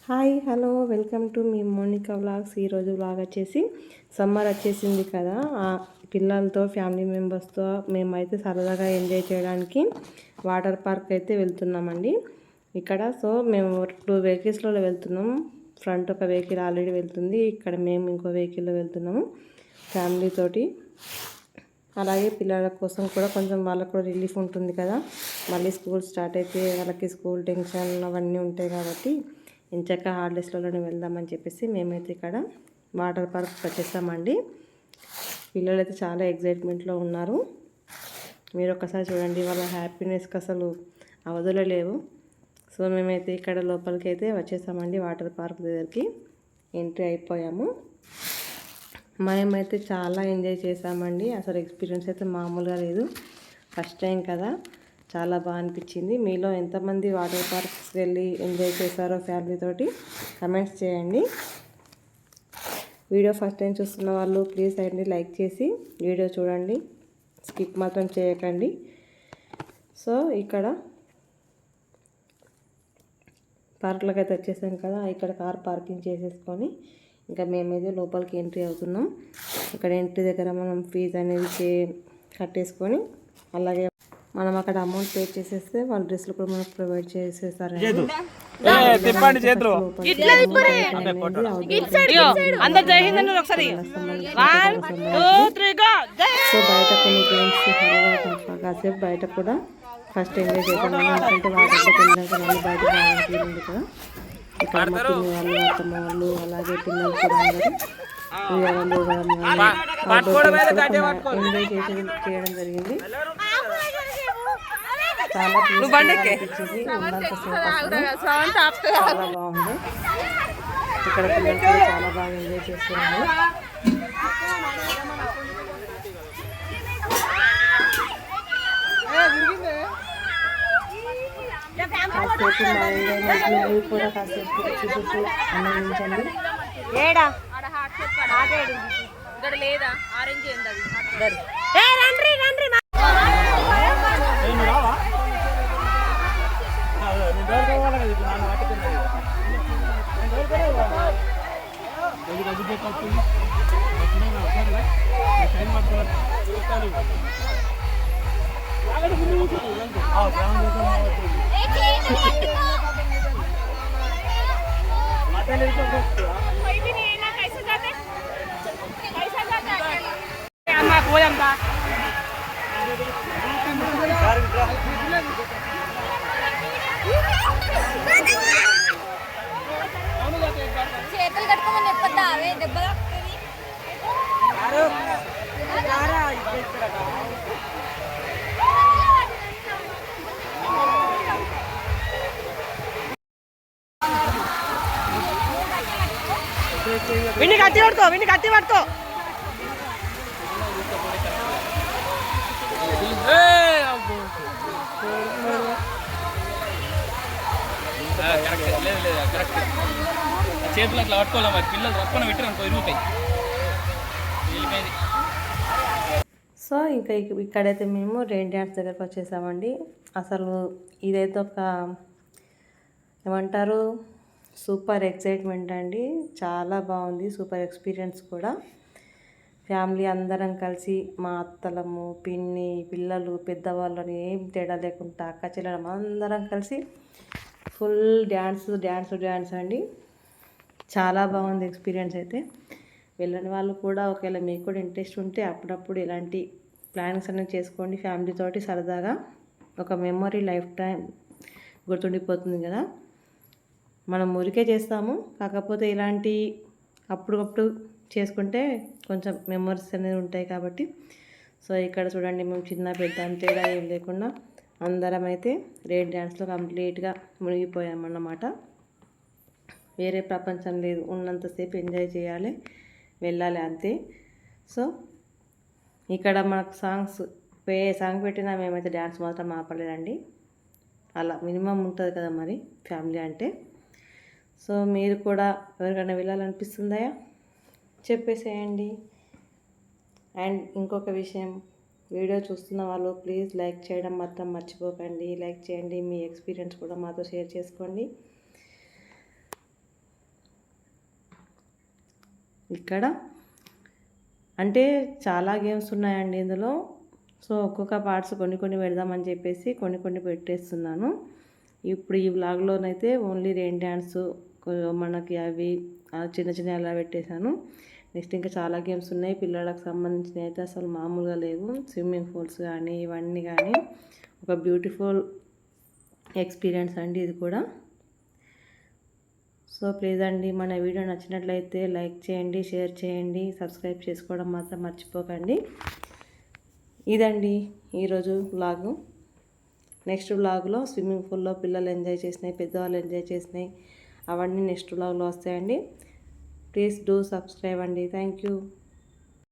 Hi hello welcome to me Monica vlogs. ఈరోజు vlog వచ్చేసి summer వచ్చేసింది కదా, పిల్లలతో ఫ్యామిలీ మెంబర్స్తో మేమైతే సరదాగా ఎంజాయ్ చేయడానికి వాటర్ పార్క్ అయితే వెళ్తున్నామండి ఇక్కడ. సో మేము 2 వెహికల్స్లో వెళ్తున్నాం. ఫ్రంట్ ఒక వెహికల్ ఆల్రెడీ వెళ్తుంది, ఇక్కడ మేము ఇంకో వెహికల్లో వెళ్తున్నాము ఫ్యామిలీ తోటి. అలాగే పిల్లల కోసం కూడా కొంచెం వాళ్ళకు కూడా రిలీఫ్ ఉంటుంది కదా, మళ్ళీ స్కూల్ స్టార్ట్ అయితే వాళ్ళకి స్కూల్ టెన్షన్ అవన్నీ ఉంటాయి కాబట్టి ఇంచక్క హాలిడేస్లోనే వెళ్దామని చెప్పేసి మేమైతే ఇక్కడ వాటర్ పార్క్ వచ్చేసామండి. పిల్లలు అయితే చాలా ఎగ్జైట్మెంట్లో ఉన్నారు. మీరు ఒకసారి చూడండి, వాళ్ళ హ్యాపీనెస్కి అసలు అవధులు లేవు. సో మేమైతే ఇక్కడ లోపలికి అయితే వచ్చేసామండి, వాటర్ పార్క్ దగ్గరికి ఎంట్రీ అయిపోయాము. మేమైతే చాలా ఎంజాయ్ చేసామండి. అసలు ఎక్స్పీరియన్స్ అయితే మామూలుగా లేదు, ఫస్ట్ టైం కదా, చాలా బాగా అనిపించింది. మీలో ఎంతమంది వాటర్ పార్క్స్ వెళ్ళి ఎంజాయ్ చేశారో ఫ్యామిలీ తోటి కమెంట్స్ చేయండి. వీడియో ఫస్ట్ టైం చూస్తున్న వాళ్ళు ప్లీజ్ అండి లైక్ చేసి వీడియో చూడండి, స్కిప్ మాత్రం చేయకండి. సో ఇక్కడ పార్క్లోకి అయితే వచ్చేసాం కదా, ఇక్కడ కార్ పార్కింగ్ చేసేసుకొని ఇంకా మేమైతే లోపలికి ఎంట్రీ అవుతున్నాం. ఇక్కడ ఎంట్రీ దగ్గర మనం ఫీజు అనేది కట్టేసుకొని అలాగే మనం అక్కడ అమౌంట్ పే చేసేస్తే వాళ్ళ డ్రెస్సులు కూడా మనకు ప్రొవైడ్ చేసేస్తారు. సో బయట కొన్ని గేమ్స్ కాసేపు బయట కూడా ఫస్ట్ ఎంజాయ్ చేద్దాం, ఎందుకంటే వాటర్లోకి వెళ్ళాక మళ్ళీ బయటకు రావాలని కదా. ఇక్కడ మా పిన్ని వాళ్ళు అత్తమ్మ వాళ్ళు అలాగే పిల్లలు కూడా ఎంజాయ్ చేయడం జరిగింది. చాలా అనిపించింది, చాలా బాగుంది. ఇక్కడ పిల్లలు కూడా చాలా బాగా ఎంజాయ్ చేస్తున్నారు. కాసేపు మా ఎంజాయ్మెంట్ కూడా కాసేపు చూసి ఆనందించండి. చేతులు కట్టుకోమని చెప్పద్దా, అవే దెబ్బ విన్ని కత్తి పడుకో. చేతులు అట్లా పట్టుకోవాలి, మరి పిల్లలు రప్పన పెట్టిన ఇరుగుతాయి. సో ఇంకా ఇక్కడైతే మేము రెయిన్ డ్యాన్స్ దగ్గరకు వచ్చేసామండి. అసలు ఇదైతే ఒక ఏమంటారు సూపర్ ఎక్సైట్మెంట్ అండి, చాలా బాగుంది, సూపర్ ఎక్స్పీరియన్స్ కూడా. ఫ్యామిలీ అందరం కలిసి మా అత్తలము పిన్ని పిల్లలు పెద్దవాళ్ళని ఏం తేడా లేకుండా అక్క చెల్లెలం అందరం కలిసి ఫుల్ డ్యాన్స్ అండి. చాలా బాగుంది ఎక్స్పీరియన్స్ అయితే. వెళ్ళని వాళ్ళు కూడా ఒకవేళ మీకు కూడా ఇంట్రెస్ట్ ఉంటే అప్పుడప్పుడు ఇలాంటి ప్లానింగ్స్ అనేవి చేసుకోండి ఫ్యామిలీ తోటి సరదాగా. ఒక మెమొరీ లైఫ్ టైం గుర్తుండిపోతుంది కదా. మనం ఊరికే చేస్తాము, కాకపోతే ఇలాంటి అప్పుడప్పుడు చేసుకుంటే కొంచెం మెమొరీస్ అనేవి ఉంటాయి కాబట్టి. సో ఇక్కడ చూడండి, మేము చిన్న పెద్ద తేడా ఏం లేకుండా అందరం అయితే రెయిన్ డ్యాన్స్లో కంప్లీట్గా మునిగిపోయామన్నమాట. వేరే ప్రపంచం లేదు, ఉన్నంతసేపు ఎంజాయ్ చేయాలి, వెళ్ళాలి అంతే. సో ఇక్కడ మనకు ఏ సాంగ్ పెట్టినా మేమైతే డ్యాన్స్ మాత్రం ఆపలేదండి. అలా మినిమం ఉంటుంది కదా మరి ఫ్యామిలీ అంటే. సో మీరు కూడా ఎవరికైనా వెళ్ళాలనిపిస్తుందా చెప్పేసేయండి. అండ్ ఇంకొక విషయం, వీడియో చూస్తున్న వాళ్ళు ప్లీజ్ లైక్ చేయడం మాత్రం మర్చిపోకండి. లైక్ చేయండి, మీ ఎక్స్పీరియన్స్ కూడా మాతో షేర్ చేసుకోండి. ఇక్కడ అంటే చాలా గేమ్స్ ఉన్నాయండి ఇందులో. సో ఒక్కొక్క పార్ట్స్ కొన్ని పెడదామని చెప్పేసి కొన్ని పెట్టేస్తున్నాను. ఇప్పుడు ఈ వ్లాగ్లోనైతే ఓన్లీ రెయిన్ డ్యాన్స్ మనకి అవి చిన్న అలా పెట్టేశాను. నెక్స్ట్ ఇంకా చాలా గేమ్స్ ఉన్నాయి పిల్లలకు సంబంధించినవి అయితే అసలు మామూలుగా లేవు. స్విమ్మింగ్ పూల్స్ కానీ ఇవన్నీ కానీ ఒక బ్యూటిఫుల్ ఎక్స్పీరియన్స్ అండి ఇది కూడా. సో ప్లీజ్ అండి మన వీడియో నచ్చినట్లయితే లైక్ చేయండి, షేర్ చేయండి, సబ్స్క్రైబ్ చేసుకోవడం మాత్రం మర్చిపోకండి. ఇదండి ఈరోజు వ్లాగు. నెక్స్ట్ వ్లాగ్లో స్విమ్మింగ్ పూల్లో పిల్లలు ఎంజాయ్ చేసినాయి, పెద్దవాళ్ళు ఎంజాయ్ చేసినాయి అవన్నీ నెక్స్ట్ వ్లాగ్లో వస్తాయండి. ప్లీజ్ డూ సబ్స్క్రైబ్ అండి. Thank you.